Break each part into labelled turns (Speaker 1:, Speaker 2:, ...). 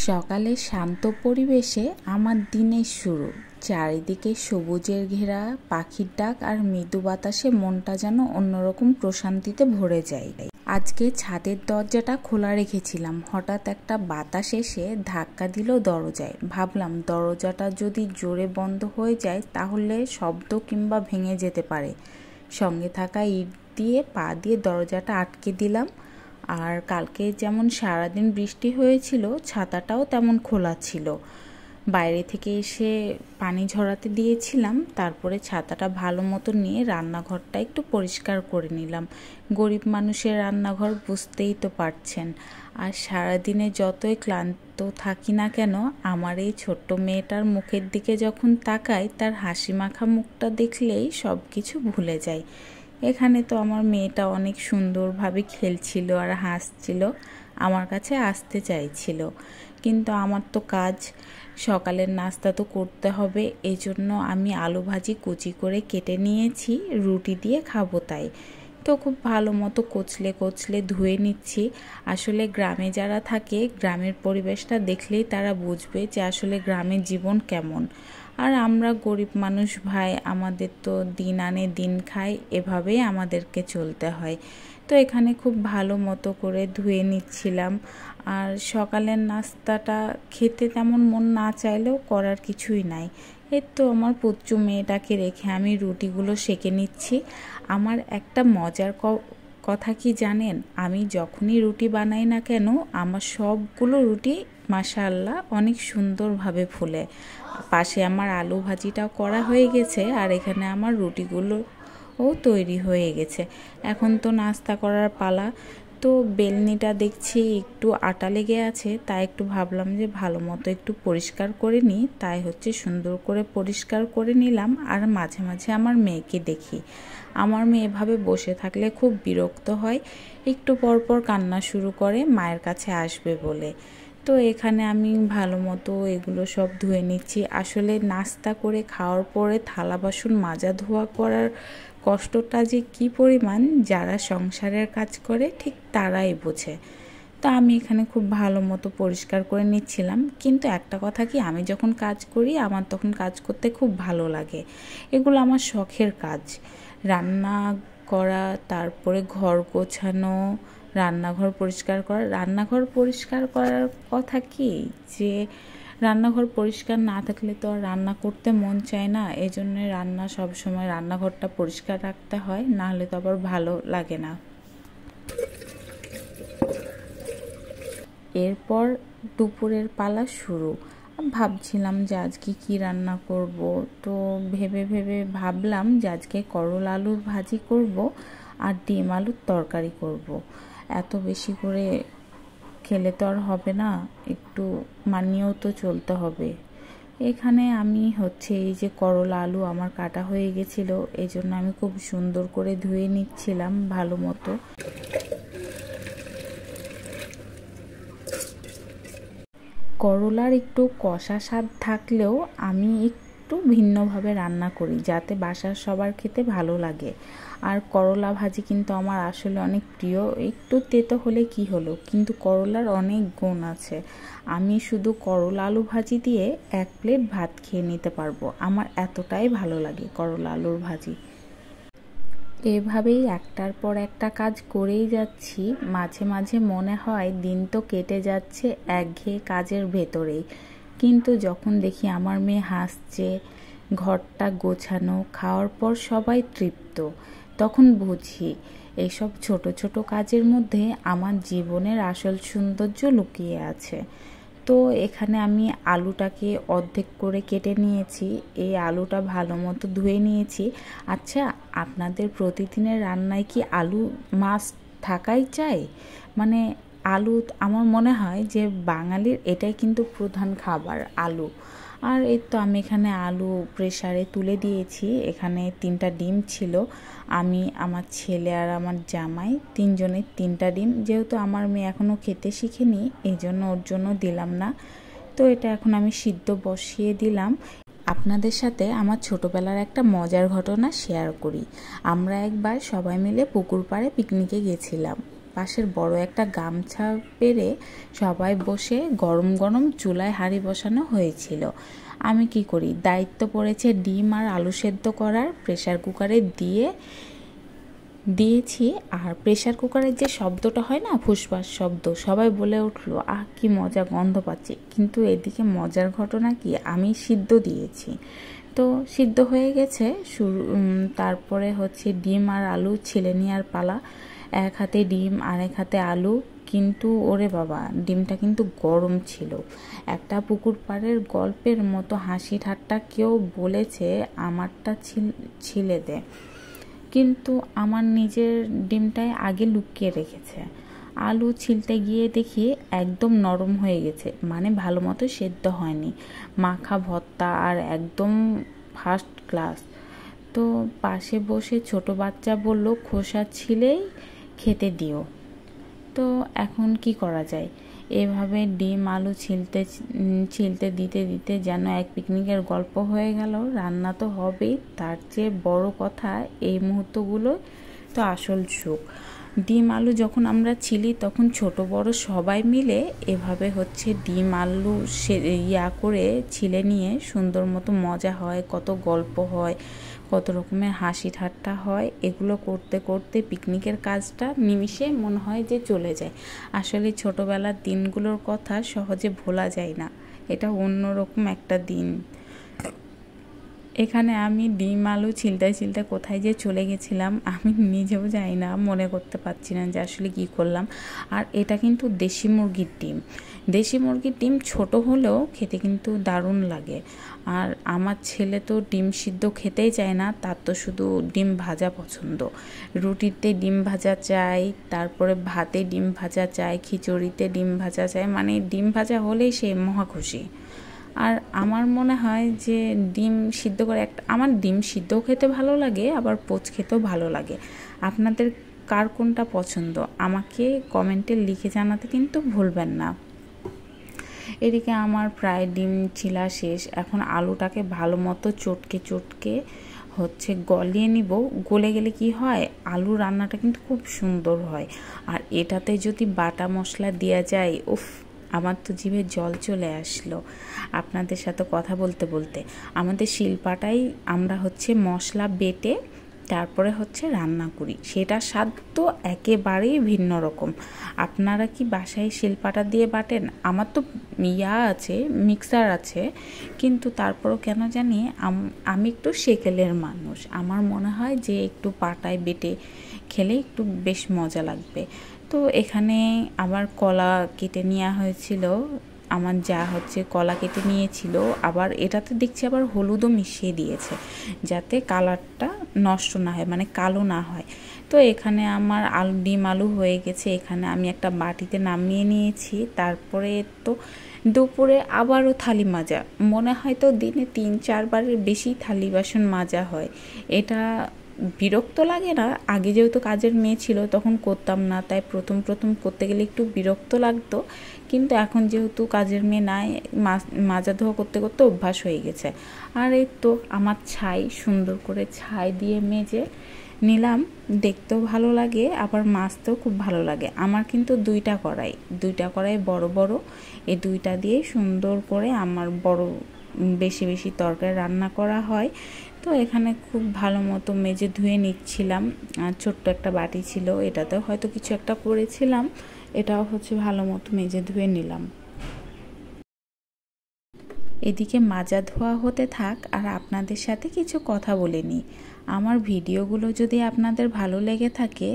Speaker 1: সকালে শান্ত পরিবেশে আমার দিনের শুরু। চারিদিকে সবুজের ঘেরা, পাখির ডাক আর মৃদু বাতাসে মনটা যেন অন্যরকম প্রশান্তিতে ভরে যায়। আজকে ছাদের দরজাটা খোলা রেখেছিলাম, হঠাৎ একটা বাতাস এসে ধাক্কা দিল দরজায়। ভাবলাম দরজাটা যদি জোরে বন্ধ হয়ে যায় তাহলে শব্দ কিংবা ভেঙে যেতে পারে। সঙ্গে থাকা ইট দিয়ে পা দিয়ে দরজাটা আটকে দিলাম। আর কালকে যেমন সারাদিন বৃষ্টি হয়েছিল, ছাতাটাও তেমন খোলা ছিল। বাইরে থেকে এসে পানি ঝরাতে দিয়েছিলাম, তারপরে ছাতাটা ভালো মতো নিয়ে রান্নাঘরটা একটু পরিষ্কার করে নিলাম। গরিব মানুষের রান্নাঘর বুঝতেই তো পারছেন। আর সারাদিনে যতই ক্লান্ত থাকি না কেন, আমার এই ছোট্ট মেয়েটার মুখের দিকে যখন তাকাই, তার হাসি মাখা মুখটা দেখলেই সব কিছু ভুলে যাই। এখানে তো আমার মেয়েটা অনেক সুন্দরভাবে খেলছিল আর হাসছিল, আমার কাছে আসতে চাইছিল। কিন্তু আমার তো কাজ, সকালের নাস্তা তো করতে হবে, এজন্য আমি আলু ভাজি কুচি করে কেটে নিয়েছি, রুটি দিয়ে খাবো তাই। তো খুব ভালো মতো কচলে কচলে ধুয়ে নিচ্ছি। আসলে গ্রামে যারা থাকে, গ্রামের পরিবেশটা দেখলেই তারা বুঝবে যে আসলে গ্রামের জীবন কেমন। আর আমরা গরিব মানুষ ভাই, আমাদের তো দিন আনে দিন খাই, এভাবেই আমাদেরকে চলতে হয়। তো এখানে খুব ভালো মতো করে ধুয়ে নিচ্ছিলাম। আর সকালের নাস্তাটা খেতে তেমন মন না চাইলেও করার কিছুই নাই। এই তো আমার পুচ্চু মেয়েটাকে রেখে আমি রুটিগুলো সেঁকে নিচ্ছি। আমার একটা মজার কথা কি জানেন, আমি যখনই রুটি বানাই না কেন, আমার সবগুলো রুটি মাশাআল্লাহ অনেক সুন্দরভাবে ফুলে। পাশে আমার আলু ভাজিটাও করা হয়ে গেছে, আর এখানে আমার রুটিগুলোও তৈরি হয়ে গেছে। এখন তো নাস্তা করার পালা। তো বেলনিটা দেখছি একটু আটা লেগে আছে, তাই একটু ভাবলাম যে ভালো মতো একটু পরিষ্কার করে নিই, তাই সুন্দর করে পরিষ্কার করে নিলাম। আর মাঝে মাঝে আমার মেয়েকে দেখি, আমার মেয়ে এভাবে বসে থাকলে খুব বিরক্ত হয়, একটু পরপর কান্না শুরু করে মায়ের কাছে আসবে বলে। তো এখানে আমি ভালো মতো এগুলো সব ধুয়ে নিচ্ছি। আসলে নাস্তা করে খাওয়ার পরে থালা বাসন মাজা ধোয়া করার কষ্টটা যে কি পরিমাণ, যারা সংসারের কাজ করে ঠিক তারাই বোঝে। তো আমি এখানে খুব ভালো মতো পরিষ্কার করে নিচ্ছিলাম। কিন্তু একটা কথা কি, আমি যখন কাজ করি আমার তখন কাজ করতে খুব ভালো লাগে। এগুলো আমার শখের কাজ, রান্না করা, তারপরে ঘর গোছানো, রান্নাঘর পরিষ্কার করা। রান্নাঘর পরিষ্কার করার কথা কি, যে রান্নাঘর পরিষ্কার না থাকলে তো আর রান্না করতে মন চায় না। এই জন্যে সবসময় রান্নাঘরটা পরিষ্কার রাখতে হয়, না হলে তো আবার ভালো লাগে না। এরপর দুপুরের পালা শুরু। ভাবছিলাম যে আজকে কি রান্না করব। তো ভেবে ভেবে ভাবলাম যে আজকে করলা আলুর ভাজি করব আর ডিম আলুর তরকারি করব। এত বেশি করে খেলে তো আর হবে না, একটু মানিয়েও তো চলতে হবে। এখানে আমি এই যে করলা আলু আমার কাটা হয়ে গেছিলো, এই জন্য আমি খুব সুন্দর করে ধুয়ে নিচ্ছিলাম ভালো মতো। করলার একটু কষা স্বাদ থাকলেও আমি একটু ভিন্নভাবে রান্না করি, যাতে বাসার সবার খেতে ভালো লাগে। আর করলা ভাজি কিন্তু আমার আসলে অনেক প্রিয়। একটু তেতো হলে কি হলো, কিন্তু করলার অনেক গুণ আছে। আমি শুধু করলা আলু ভাজি দিয়ে 1 প্লেট ভাত খেয়ে নিতে পারবো, আমার এতটাই ভালো লাগে করলা আলুর ভাজি। এভাবেই একটার পর একটা কাজ করেই যাচ্ছি। মাঝে মাঝে মনে হয় দিন তো কেটে যাচ্ছে একঘেয়ে কাজের ভেতরেই, কিন্তু যখন দেখি আমার মেয়ে হাসছে, ঘরটা গোছানো, খাওয়ার পর সবাই তৃপ্ত, তখন বুঝি এইসব ছোট ছোট কাজের মধ্যে আমার জীবনের আসল সৌন্দর্য লুকিয়ে আছে। তো এখানে আমি আলুটাকে অর্ধেক করে কেটে নিয়েছি, এই আলুটা ভালো মতো ধুয়ে নিয়েছি। আচ্ছা, আপনাদের প্রতিদিনের রান্নায় কি আলু মাস্ট থাকাই চাই? মানে আলু, আমার মনে হয় যে বাঙালির এটাই কিন্তু প্রধান খাবার, আলু। আর এই তো আমি এখানে আলু প্রেসারে তুলে দিয়েছি। এখানে 3টা ডিম ছিল, আমি, আমার ছেলে আর আমার জামাই 3জনের 3টা ডিম। যেহেতু আমার মেয়ে এখনও খেতে শিখেনি, এই জন্য ওর জন্য দিলাম না। তো এটা এখন আমি সিদ্ধ বসিয়ে দিলাম। আপনাদের সাথে আমার ছোটোবেলার একটা মজার ঘটনা শেয়ার করি। আমরা একবার সবাই মিলে পুকুর পাড়ে পিকনিকে গেছিলাম। পাশের বড় একটা গামছা পেরে সবাই বসে গরম গরম চুলায় হাঁড়ি বসানো হয়েছিল। আমি কি করি, দায়িত্ব পড়েছে ডিম আর আলু সেদ্ধ করার, প্রেসার কুকারে দিয়েছি। আর প্রেসার কুকারের যে শব্দটা হয় না, ফুসফাস শব্দ, সবাই বলে উঠলো আহ কি মজা, গন্ধ পাচ্ছি। কিন্তু এদিকে মজার ঘটনা কি, আমি সিদ্ধ দিয়েছি, তো সিদ্ধ হয়ে গেছে। তারপরে হচ্ছে ডিম আর আলু ছিলে নেওয়ার পালা। এক হাতে ডিম আর এক হাতে আলু, কিন্তু ওরে বাবা, ডিমটা কিন্তু গরম ছিল। একটা পুকুর পাড়ের গল্পের মতো হাসি ঠাট্টা কেউ বলেছে আমারটা ছিলে দে, কিন্তু আমার নিজের ডিমটাই আগে লুকিয়ে রেখেছে। আলু ছিলতে গিয়ে দেখি একদম নরম হয়ে গেছে, মানে ভালো মতো সেদ্ধ হয়নি। মাখা ভর্তা আর একদম ফার্স্ট ক্লাস। তো পাশে বসে ছোট বাচ্চা বলল খোসা ছিলেই খেতে দিও। তো এখন কি করা যায়, এভাবে ডিম আলু ছিলতে দিতে দিতে যেন এক পিকনিকের গল্প হয়ে গেল। রান্না তো হবেই, তার চেয়ে বড় কথা এই মুহূর্তগুলো তো আসল সুখ। ডিম আলু যখন আমরা ছিলি তখন ছোট বড় সবাই মিলে এভাবে হচ্ছে ডিম আলু করে ছিলে নিয়ে সুন্দর মতো মজা হয়, কত গল্প হয়, কত রকমের হাসি ঠাট্টা হয়। এগুলো করতে করতে পিকনিকের কাজটা নিমিষে মনে হয় যে চলে যায়। আসলে ছোটবেলার দিনগুলোর কথা সহজে ভোলা যায় না, এটা অন্যরকম একটা দিন। এখানে আমি ডিম আলু ছিলতে কোথায় যে চলে গেছিলাম আমি নিজেও জানি না, মনে করতে পারছি না যে আসলে কী করলাম। আর এটা কিন্তু দেশি মুরগির ডিম। দেশি মুরগির ডিম ছোট হলেও খেতে কিন্তু দারুণ লাগে। আর আমার ছেলে তো ডিম সিদ্ধ খেতেই চায় না, তার তো শুধু ডিম ভাজা পছন্দ। রুটিতে ডিম ভাজা চাই, তারপরে ভাতে ডিম ভাজা চাই, খিচুড়িতে ডিম ভাজা চাই, মানে ডিম ভাজা হলেই সে মহা খুশি। আর আমার মনে হয় যে ডিম সিদ্ধ করে আমার ডিম সিদ্ধও খেতে ভালো লাগে, আবার পোচ খেতেও ভালো লাগে। আপনাদের কার কোনটা পছন্দ আমাকে কমেন্টে লিখে জানাতে কিন্তু ভুলবেন না। এদিকে আমার প্রায় ডিম ছিলা শেষ। এখন আলুটাকে ভালো মতো চটকে হচ্ছে গলিয়ে নিব। গলে গেলে কি হয়, আলু রান্নাটা কিন্তু খুব সুন্দর হয়। আর এটাতে যদি বাটা মশলা দেওয়া যায়, উফ, আমার তো জিভে জল চলে আসলো আপনাদের সাথে কথা বলতে বলতে। আমাদের শিলপাটাই আমরা হচ্ছে মশলা বেটে তারপরে হচ্ছে রান্না করি, সেটা স্বাদ তো একেবারেই ভিন্ন রকম। আপনারা কি বাসায় শিলপাটা দিয়ে বাটেন? আমার তো আছে, মিক্সার আছে, কিন্তু তারপরও কেন জানি আমি একটু সেকেলের মানুষ। আমার মনে হয় যে একটু পাটায় বেটে খেলে একটু বেশ মজা লাগবে। তো এখানে আবার কলা কেটে নেওয়া হয়েছিল, আমার যা হচ্ছে কলা কেটে নিয়েছিল। আবার এটাতে দেখছি আবার হলুদও মিশিয়ে দিয়েছে যাতে কালারটা নষ্ট না হয়, মানে কালো না হয়। তো এখানে আমার ডিম আলু হয়ে গেছে। এখানে আমি একটা বাটিতে নামিয়ে নিয়েছি। তারপরে তো দুপুরে আবারও থালি মাজা, মনে হয় তো দিনে 3-4 বারের বেশি থালি বাসন মাজা হয়। এটা বিরক্ত লাগে না? আগে যেহেতু কাজের মেয়ে ছিল তখন করতাম না, তাই প্রথম করতে গেলে একটু বিরক্ত লাগতো। কিন্তু এখন যেহেতু কাজের মেয়ে নাই, মাজা ধোয়া করতে করতে অভ্যাস হয়ে গেছে। আর এই তো আমার ছাই, সুন্দর করে ছাই দিয়ে মেজে নিলাম। দেখতেও ভালো লাগে, আবার মাজতেও খুব ভালো লাগে। আমার কিন্তু দুইটা কড়াই বড় বড়, এই দুইটা দিয়ে সুন্দর করে আমার বেশি তরকারি রান্না করা হয়। তো এখানে খুব ভালো মতো মেজে ধুয়ে নিচ্ছিলাম। ছোট্ট একটা বাটি ছিল, এটাতেও হয়তো কিছু একটা করেছিলাম, এটাও হচ্ছে ভালো মতো মেজে ধুয়ে নিলাম। এদিকে মাজা ধোয়া হতে থাক আর আপনাদের সাথে কিছু কথা বলে নিই। আমার ভিডিওগুলো যদি আপনাদের ভালো লেগে থাকে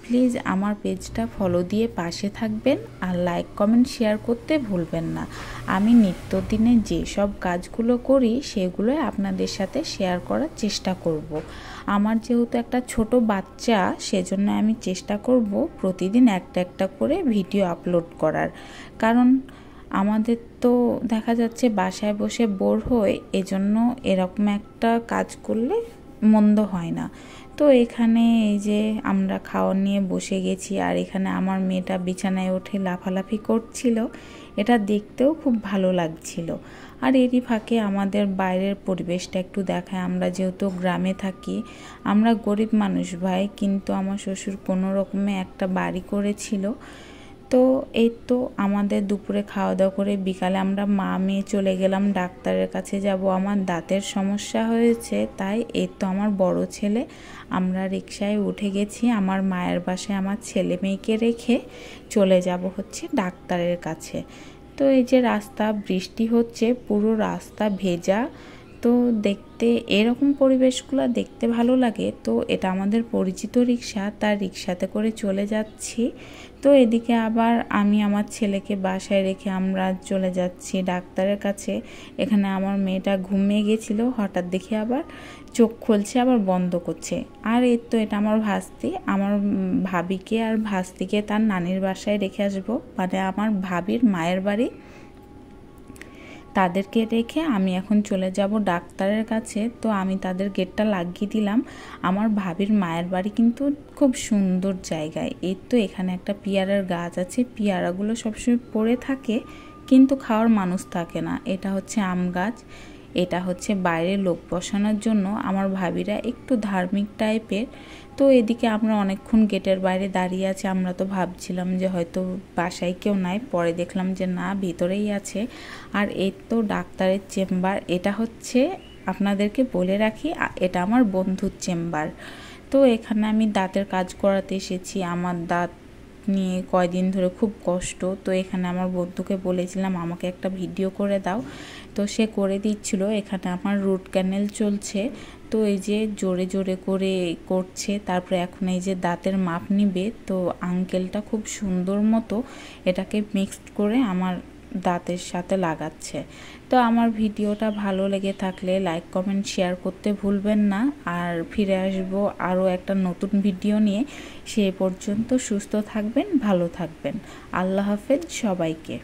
Speaker 1: প্লিজ আমার পেজটা ফলো দিয়ে পাশে থাকবেন, আর লাইক কমেন্ট শেয়ার করতে ভুলবেন না। আমি নিত্যদিনে যেসব কাজগুলো করি সেগুলো আপনাদের সাথে শেয়ার করার চেষ্টা করব। আমার যেহেতু একটা ছোট বাচ্চা, সেজন্য আমি চেষ্টা করব প্রতিদিন একটা করে ভিডিও আপলোড করার। কারণ আমাদের তো দেখা যাচ্ছে বাসায় বসে বোর হয়ে, এজন্য এরকম একটা কাজ করলে মন্দ হয় না। তো এখানে এই যে আমরা খাওয়া নিয়ে বসে গেছি, আর এখানে আমার মেয়েটা বিছানায় উঠে লাফালাফি করছিল। এটা দেখতেও খুব ভালো লাগছিল। আর এরই ফাঁকে আমাদের বাইরের পরিবেশটা একটু দেখায়। আমরা যেহেতু গ্রামে থাকি, আমরা গরিব মানুষ ভাই, কিন্তু আমার শ্বশুর কোনো রকমে একটা বাড়ি করেছিল। তো এই তো আমাদের দুপুরে খাওয়া দাওয়া করে বিকালে আমরা মা মেয়ে চলে গেলাম ডাক্তারের কাছে যাব। আমার দাঁতের সমস্যা হয়েছে, তাই এই তো আমার বড় ছেলে, আমরা রিকশায় উঠে গেছি আমার মায়ের বাসায় আমার ছেলে মেয়েকে রেখে চলে যাব হচ্ছে ডাক্তারের কাছে। তো এই যে রাস্তা, বৃষ্টি হচ্ছে, পুরো রাস্তা ভেজা। তো দেখতে এরকম পরিবেশগুলো দেখতে ভালো লাগে। তো এটা আমাদের পরিচিত রিকশা, তার রিকশাতে করে চলে যাচ্ছি। তো এদিকে আবার আমি আমার ছেলেকে বাসায় রেখে আমরা চলে যাচ্ছি ডাক্তারের কাছে। এখানে আমার মেয়েটা ঘুমিয়ে গেছিলো, হঠাৎ দেখি আবার চোখ খুলছে আবার বন্ধ করছে। আর এই তো এটা আমার ভাস্তি, আমার ভাবিকে আর ভাস্তিকে তার নানির বাসায় রেখে আসবো, মানে আমার ভাবির মায়ের বাড়ি। তাদেরকে রেখে আমি এখন চলে যাব ডাক্তারের কাছে। তো আমি তাদের গেটটা লাগিয়ে দিলাম। আমার ভাবির মায়ের বাড়ি কিন্তু খুব সুন্দর জায়গায়। এই তো এখানে একটা পেয়ারার গাছ আছে, পেয়ারাগুলো সবসময় পড়ে থাকে কিন্তু খাওয়ার মানুষ থাকে না। এটা হচ্ছে আম গাছ, এটা হচ্ছে বাইরে লোক বসানোর জন্য। আমার ভাবিরা একটু ধার্মিক টাইপের। তো এদিকে আমরা অনেকক্ষণ গেটের বাইরে দাঁড়িয়ে আছি। আমরা তো ভাবছিলাম যে হয়তো বাসায় কেউ নাই, পরে দেখলাম যে না, ভিতরেই আছে। আর এই তো ডাক্তারের চেম্বার। এটা হচ্ছে, আপনাদেরকে বলে রাখি, এটা আমার বন্ধুর চেম্বার। তো এখানে আমি দাঁতের কাজ করাতে এসেছি। আমার দাঁত নিয়ে কয়দিন ধরে খুব কষ্ট। তো এখানে আমার বন্ধুকে বলেছিলাম আমাকে একটা ভিডিও করে দাও, তো সে করে দিচ্ছিল। এখানে আমার রুট ক্যানেল চলছে। তো এই যে জোরে জোরে করে করছে। তারপরে এখন এই যে দাঁতের মাপ নিবে। তো আঙ্কেলটা খুব সুন্দর মতো এটাকে মিক্সড করে আমার দাঁতের সাথে লাগাচ্ছে। তো আমার ভিডিওটা ভালো লেগে থাকলে লাইক কমেন্ট শেয়ার করতে ভুলবেন না। আর ফিরে আসবো আরও একটা নতুন ভিডিও নিয়ে। সে পর্যন্ত সুস্থ থাকবেন, ভালো থাকবেন। আল্লাহ হাফেজ সবাইকে।